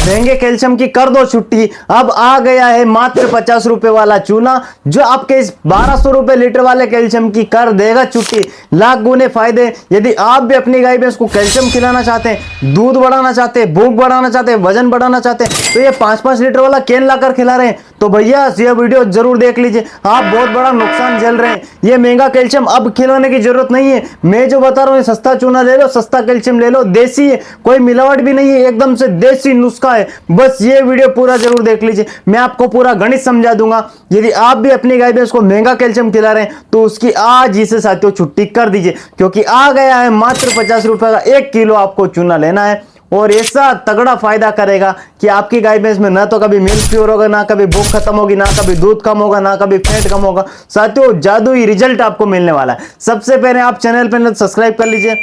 महंगे कैल्शियम की कर दो छुट्टी। अब आ गया है मात्र 50 रुपए वाला चूना, जो आपके इस 1200 रुपए लीटर वाले कैल्शियम की कर देगा छुट्टी। लाख गुने फायदे। यदि आप भी अपनी गाय भैंस को कैल्शियम खिलाना चाहते हैं, दूध बढ़ाना चाहते हैं, भूख बढ़ाना चाहते हैं, वजन बढ़ाना चाहते हैं, तो ये 5-5 लीटर वाला कैन लाकर खिला रहे हैं, तो भैया ये वीडियो जरूर देख लीजिए। आप बहुत बड़ा नुकसान झेल रहे हैं। ये महंगा कैल्शियम अब खिलाने की जरूरत नहीं है। मैं जो बता रहा हूँ, सस्ता चूना ले लो, सस्ता कैल्शियम ले लो, देसी है, कोई मिलावट भी नहीं है, एकदम से देसी नुस्खा है। बस ये वीडियो पूरा जरूर देख लीजिए, मैं आपको पूरा गणित समझा दूंगा। यदि आप भी अपनी गाय भैंस को महंगा कैल्शियम खिला रहे हैं, तो उसकी आज ही से साथियों छुट्टी कर दीजिए, क्योंकि आ गया है मात्र 50 रुपए का 1 किलो आपको चूना लेना है। और ऐसा तगड़ा फायदा करेगा कि आपकी गाय भैंस में ना तो कभी मिल्क प्योर होगा, ना कभी भूख खत्म होगी, ना कभी दूध कम होगा, ना कभी फैट कम होगा। साथियों जादुई रिजल्ट आपको मिलने वाला है। सबसे पहले आप चैनल पर सब्सक्राइब कर लीजिए,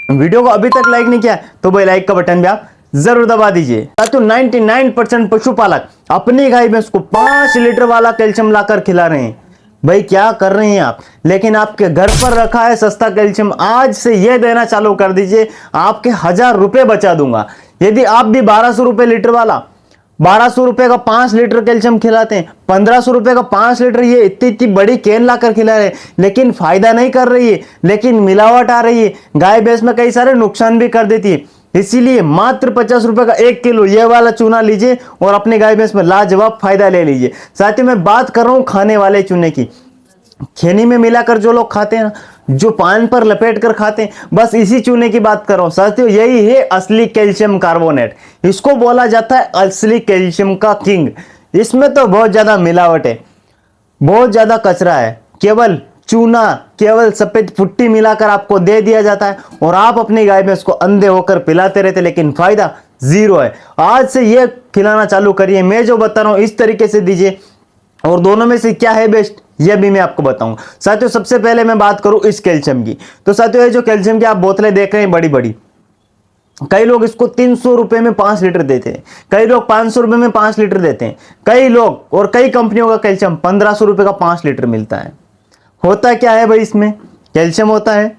वीडियो को अभी तक लाइक नहीं किया तो भाई लाइक का बटन भी आप जरूर दबा दीजिए। साथियों 99% पशुपालक अपनी गाय भैंस को 5 लीटर वाला कैल्शियम लाकर खिला रहे हैं। भाई क्या कर रहे हैं आप? लेकिन आपके घर पर रखा है सस्ता कैल्शियम, आज से यह देना चालू कर दीजिए, आपके 1000 रुपए बचा दूंगा। यदि आप भी 1200 रुपए लीटर वाला, 1200 रुपए का 5 लीटर कैल्शियम खिलाते हैं, 1500 रुपए का 5 लीटर, ये इतनी इतनी बड़ी कैन लाकर खिला रहे हैं, लेकिन फायदा नहीं कर रही है, लेकिन मिलावट आ रही है, गाय भैंस में कई सारे नुकसान भी कर देती है। इसीलिए मात्र 50 रुपए का 1 किलो ये वाला चूना लीजिए और अपने गाय भैंस में लाजवाब फायदा ले लीजिए। साथ ही मैं बात कर रहा हूं खाने वाले चूने की, खैनी में मिलाकर जो लोग खाते हैं ना, जो पान पर लपेट कर खाते हैं, बस इसी चूने की बात कर रहा हूं। साथियों यही है असली कैल्शियम कार्बोनेट, इसको बोला जाता है असली कैल्शियम का किंग। इसमें तो बहुत ज्यादा मिलावट है, बहुत ज्यादा कचरा है, केवल चूना, केवल सफेद फुट्टी मिलाकर आपको दे दिया जाता है और आप अपनी गाय में उसको अंधे होकर पिलाते रहते, लेकिन फायदा जीरो है। आज से ये खिलाना चालू करिए, मैं जो बता रहा हूं इस तरीके से दीजिए, और दोनों में से क्या है बेस्ट यह भी मैं आपको बताऊंगा। साथियों सबसे पहले मैं बात करूं इस कैल्शियम की, तो साथियों ये जो कैल्शियम की आप बोतलें देख रहे हैं बड़ी बड़ी, कई लोग इसको 300 रुपए में 5 लीटर देते हैं, कई लोग 500 रुपए में 5 लीटर देते हैं, कई लोग और कई कंपनियों का कैल्शियम 1500 रुपए का 5 लीटर मिलता है। होता क्या है भाई, इसमें कैल्शियम होता है,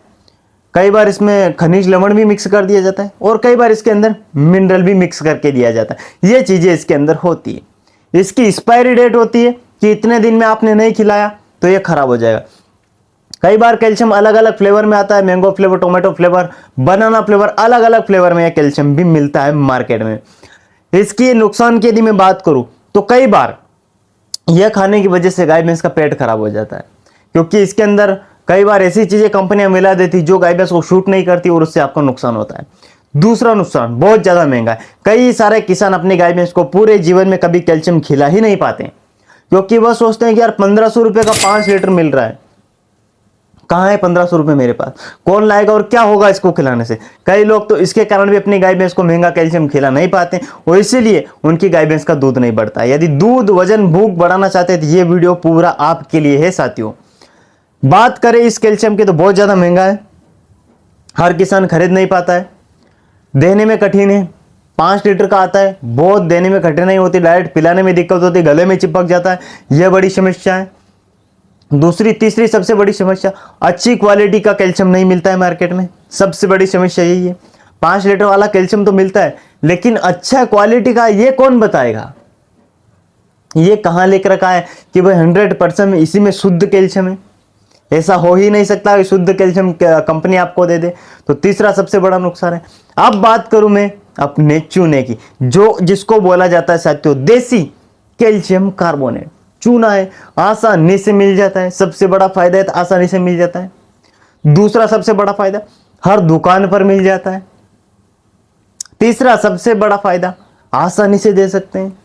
कई बार इसमें खनिज लवण भी मिक्स कर दिया जाता है, और कई बार इसके अंदर मिनरल भी मिक्स करके दिया जाता है। ये चीजें इसके अंदर होती है। इसकी एक्सपायरी डेट होती है कि इतने दिन में आपने नहीं खिलाया तो ये खराब हो जाएगा। कई बार कैल्शियम अलग अलग फ्लेवर में आता है, mango flavour, tomato flavour, banana flavour, अलग अलग फ्लेवर में यह कैल्शियम भी मिलता है मार्केट में। इसकी नुकसान की यदि मैं बात करूं तो कई बार यह खाने की वजह से गाय भैंस का पेट खराब हो जाता है, क्योंकि इसके अंदर कई बार ऐसी चीजें कंपनियां मिला देती जो गाय भैंस को शूट नहीं करती और उससे आपको नुकसान होता है। दूसरा नुकसान बहुत ज्यादा महंगा है। कई सारे किसान अपनी गाय भैंस को पूरे जीवन में कभी कैल्शियम खिला ही नहीं पाते, क्योंकि वह सोचते हैं कि यार 1500 रुपए का 5 लीटर मिल रहा है, कहां है 1500 रुपए मेरे पास, कौन लाएगा और क्या होगा इसको खिलाने से। कई लोग तो इसके कारण भी अपनी गाय भैंस को महंगा कैल्शियम खिला नहीं पाते और इसीलिए उनकी गाय भैंस का दूध नहीं बढ़ता है। यदि दूध, वजन, भूख बढ़ाना चाहते हैं तो ये वीडियो पूरा आपके लिए है। साथियों बात करें इस कैल्शियम की तो बहुत ज्यादा महंगा है, हर किसान खरीद नहीं पाता है, देने में कठिन है। 5 लीटर का आता है, बहुत देने में कठिनाई होती, डायरेक्ट पिलाने में दिक्कत होती, गले में चिपक जाता है, यह बड़ी समस्या है। दूसरी तीसरी सबसे बड़ी समस्या, अच्छी क्वालिटी का कैल्शियम नहीं मिलता है मार्केट में, सबसे बड़ी समस्या यही है। 5 लीटर वाला कैल्शियम तो मिलता है, लेकिन अच्छा क्वालिटी का ये कौन बताएगा? ये कहां लेकर रखा है कि भाई 100% इसी में शुद्ध कैल्शियम है? ऐसा हो ही नहीं सकता कि शुद्ध कैल्शियम कंपनी आपको दे दे। तो तीसरा सबसे बड़ा नुकसान है। अब बात करूं मैं अपने चूने की, जो जिसको बोला जाता है साथियों देसी कैल्शियम कार्बोनेट। चूना है, आसानी से मिल जाता है, सबसे बड़ा फायदा है, आसानी से मिल जाता है। दूसरा सबसे बड़ा फायदा, हर दुकान पर मिल जाता है। तीसरा सबसे बड़ा फायदा, आसानी से दे सकते हैं।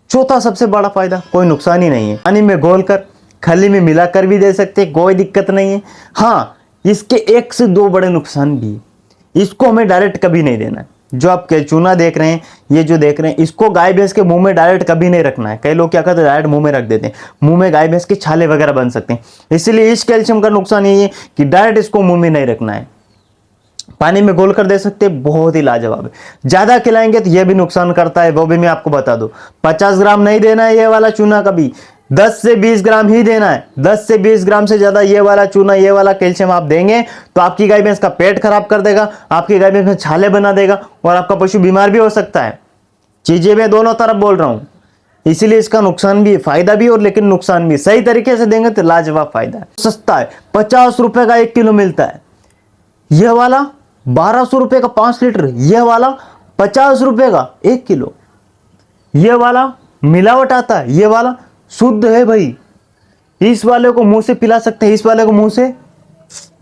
चौथा सबसे बड़ा फायदा, कोई नुकसान ही नहीं है, पानी में घोलकर खली में मिलाकर भी दे सकते हैं, कोई दिक्कत नहीं है। हाँ, इसके 1 से 2 बड़े नुकसान भी, इसको हमें डायरेक्ट कभी नहीं देना है। जो आप चूना देख रहे हैं, ये जो देख रहे हैं, इसको गाय भैंस के मुंह में डायरेक्ट कभी नहीं रखना है। कई लोग क्या करते हैं, डायरेक्ट मुंह में रख देते हैं, मुंह में गाय भैंस के छाले वगैरह बन सकते हैं। इसलिए इस कैल्शियम का नुकसान यही है कि डायरेक्ट इसको मुंह में नहीं रखना है, पानी में घोल कर दे सकते हैं, बहुत ही लाजवाब है। ज्यादा खिलाएंगे तो यह भी नुकसान करता है, वो भी मैं आपको बता दूं। 50 ग्राम नहीं देना है ये वाला चूना कभी, 10 से 20 ग्राम ही देना है। 10 से 20 ग्राम से ज्यादा ये वाला चूना, ये वाला कैल्शियम आप देंगे तो आपकी गाय भैंस का पेट खराब कर देगा, आपकी गाय भैंस में छाले बना देगा और आपका पशु बीमार भी हो सकता है। चीजें मैं दोनों तरफ बोल रहा हूँ, इसीलिए इसका नुकसान भी है, फायदा भी और लेकिन नुकसान भी। सही तरीके से देंगे तो लाजवाब फायदा है। सस्ता है, 50 रुपए का 1 किलो मिलता है। यह वाला 1200 रुपए का 5 लीटर, यह वाला 50 रुपए का 1 किलो। यह वाला मिलावट आता है, यह वाला शुद्ध है भाई। इस वाले को मुंह से पिला सकते हैं, इस वाले को मुंह से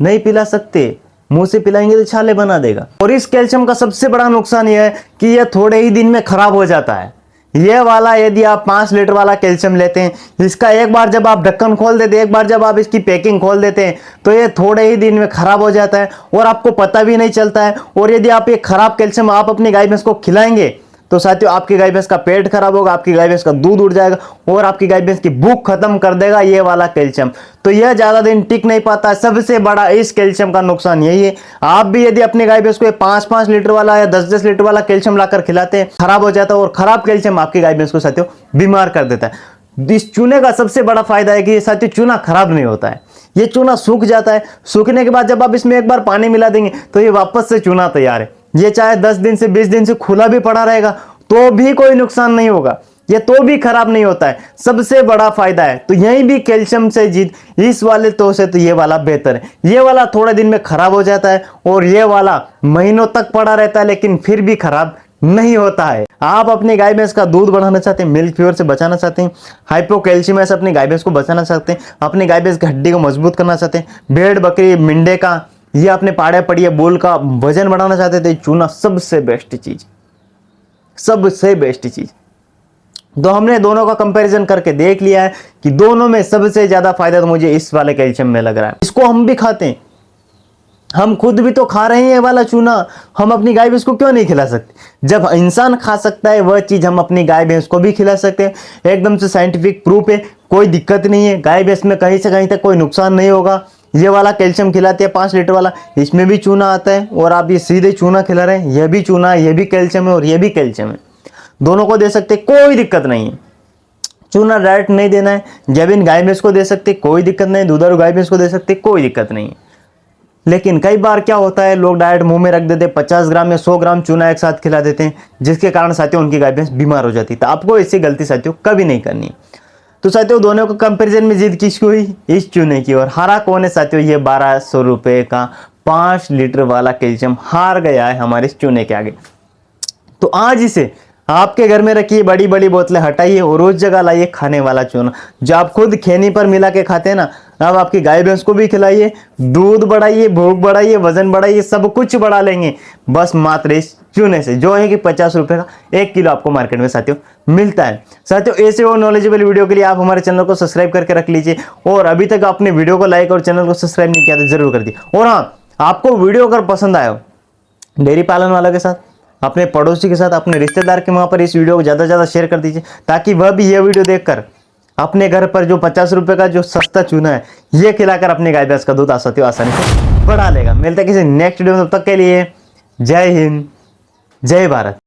नहीं पिला सकते, मुंह से पिलाएंगे तो छाले बना देगा। और इस कैल्शियम का सबसे बड़ा नुकसान यह है कि यह थोड़े ही दिन में खराब हो जाता है। यह वाला यदि आप 5 लीटर वाला कैल्शियम लेते हैं, इसका एक बार जब आप ढक्कन खोल देते हैं, एक बार जब आप इसकी पैकिंग खोल देते हैं, तो ये थोड़े ही दिन में खराब हो जाता है और आपको पता भी नहीं चलता है। और यदि आप ये खराब कैल्शियम आप अपनी गाय भैंस को खिलाएंगे तो साथियों आपकी गाय भैंस का पेट खराब होगा, आपकी गाय भैंस का दूध उड़ जाएगा और आपकी गाय भैंस की भूख खत्म कर देगा ये वाला कैल्शियम। तो यह ज्यादा दिन टिक नहीं पाता है। सबसे बड़ा इस कैल्शियम का नुकसान यही है। आप भी यदि अपनी गाय भैंस को 5-5 लीटर वाला या 10-10 लीटर वाला कैल्शियम लाकर खिलाते हैं, खराब हो जाता है और खराब कैल्शियम आपकी गाय भैंस को साथियों बीमार कर देता है। इस चूने का सबसे बड़ा फायदा है कि ये साथियों चूना खराब नहीं होता है। ये चूना सूख जाता है, सूखने के बाद जब आप इसमें एक बार पानी मिला देंगे तो ये वापस से चूना तैयार है। ये चाहे 10 दिन से 20 दिन से खुला भी पड़ा रहेगा तो भी कोई नुकसान नहीं होगा, ये तो भी खराब नहीं होता है। सबसे बड़ा फायदा है। तो यही भी कैल्शियम से जीत इस वाले तो से तो ये वाला बेहतर है। ये वाला थोड़े दिन में खराब हो जाता है और ये वाला महीनों तक पड़ा रहता है लेकिन फिर भी खराब नहीं होता है। आप अपनी गाय भैंस का दूध बढ़ाना चाहते हैं, मिल्क फीवर से बचाना चाहते हैं, हाइपोकैल्शियम से अपनी गाय भैंस को बचाना चाहते हैं, अपनी गाय भैंस की हड्डी को मजबूत करना चाहते हैं, भेड़ बकरी मिंडे का या अपने पाड़े पड़िए बोल का वजन बढ़ाना चाहते थे, चूना सबसे बेस्ट चीज, सबसे बेस्ट चीज। तो हमने दोनों का कंपैरिजन करके देख लिया है कि दोनों में सबसे ज्यादा फायदा तो मुझे इस वाले कैल्शियम में लग रहा है। इसको हम भी खाते हैं, हम खुद भी तो खा रहे हैं ये वाला चूना, हम अपनी गाय भैंस को क्यों नहीं खिला सकते? जब इंसान खा सकता है वह चीज हम अपनी गाय भैंस को भी खिला सकते हैं। एकदम से साइंटिफिक प्रूफ है, कोई दिक्कत नहीं है। गाय भैंस में कहीं से कहीं तक कोई नुकसान नहीं होगा। ये वाला कैल्शियम खिलाते हैं 5 लीटर वाला, इसमें भी चूना आता है और आप ये सीधे चूना खिला रहे हैं, यह भी चूना है, यह भी कैल्शियम है और यह भी कैल्शियम है। दोनों को दे सकते, कोई दिक्कत नहीं है। चूना डायरेक्ट नहीं देना है, जब इन गाय भैंस को दे सकते कोई दिक्कत नहीं, दुधारू गाय भैंस को दे सकते कोई दिक्कत नहीं है। लेकिन कई बार क्या होता है, लोग डायरेक्ट मुंह में रख देते, 50 ग्राम या 100 ग्राम चूना एक साथ खिला देते हैं, जिसके कारण साथियों उनकी गाय भैंस बीमार हो जाती है। तो आपको ऐसी गलती साथियों कभी नहीं करनी। तो साथियों दोनों को कंपैरिजन में जीत किसकी हुई? इस चूने की। और हारा कौन है साथियों? ये 1200 रुपए का 5 लीटर वाला कैल्शियम हार गया है हमारे इस चूने के आगे। तो आज इसे आपके घर में रखिए, बड़ी बड़ी बोतलें हटाइए और रोज जगह लाइए खाने वाला चूना, जो आप खुद खैनी पर मिला के खाते हैं ना। अब आपकी गाय भैंस को भी खिलाइए, दूध बढ़ाइए, भूख बढ़ाइए, वजन बढ़ाइए, सब कुछ बढ़ा लेंगे बस मात्र इस चूने से, जो है कि 50 रुपए का 1 किलो आपको मार्केट में साथियों मिलता है। साथियों ऐसे और नॉलेजेबल वीडियो के लिए आप हमारे चैनल को सब्सक्राइब करके रख लीजिए। और अभी तक आपने वीडियो को लाइक और चैनल को सब्सक्राइब नहीं किया तो जरूर कर दिए। और हाँ, आपको वीडियो अगर पसंद आया डेयरी पालन वालों के साथ, अपने पड़ोसी के साथ, अपने रिश्तेदार के वहां पर इस वीडियो को ज़्यादा से ज़्यादा शेयर कर दीजिए, ताकि वह भी ये वीडियो देखकर अपने घर पर जो 50 रुपए का जो सस्ता चूना है ये खिलाकर अपने गाय भैंस का दूध आसानी से बढ़ा लेगा। मिलता है किसी नेक्स्ट वीडियो में, तब तक के लिए जय हिंद, जय भारत।